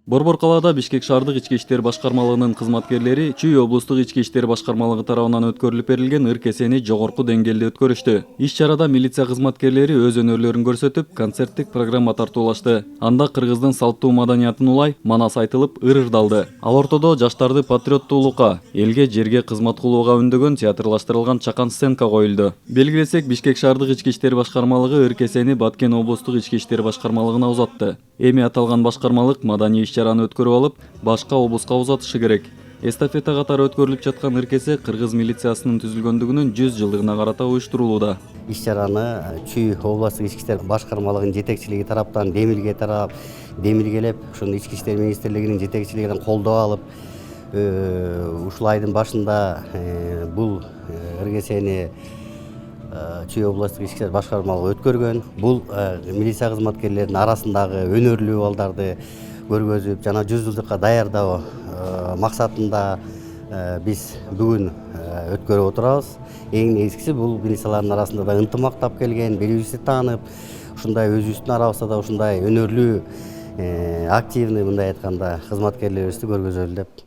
Борбор калаада Бишкек шаардык ички иштер башкармалыгынын кызматкерлери Чүй облустук ички иштер башкармалыгы тарабынан өткөрүлүп берилген ыркесени жогорку деңгээлде өткөрүштү. Иш чарада милиция кызматкерлери өз өнөрлөрүн көрсөтүп, концерттик программа тартуулашты. Анда кыргыздын салттуу маданиятын улай манас айтылып, ырырдалды. Ал ортодо жаштарды патриоттуулукка, элге, жерге кызмат кылууга үндөгөн театрлаштырылган чакан сценка коюлду. Белгилесек, Бишкек шаардык ички иштер башкармалыгы ыркесени Баткен облустук ички иштер башкармалыгына узатты. Эми аталган башкармалык маданий иш-чараны өткөрүп алып, башка облуска узатышы керек. Эстафета катары өткөрүлүп жаткан ыркесе кыргыз милициясынын түзүлгөндүгүнүн 100 жылдыгына карата уюштурулууда. Иш-чараны Чүй облустук ички иштер башкармалыгынын жетекчилиги тараптан демилгелеп, ушуну ички иштер министрлигинин жетекчилигинен колдоо алып, ушул айдын башында бул ыркесени Чүй облустук ички иштер башкармалыгы өткөргөн. Бул милиция кызматкерлеринин арасындагы өнөрлүү балдарды көргөзүп, жана 100 жылдыкка даярдоо максатында биз бүгүн өткөрүп отурабыз. Эң негизгиси бул милициялардын арасында да ынтымактап келген, бири-бирибизди таанып, ушундай өзүбүздүн арабызда да ушундай өнөрлүү, активный, мындай айтканда, кызматкерлерибизди көргөзөлү деп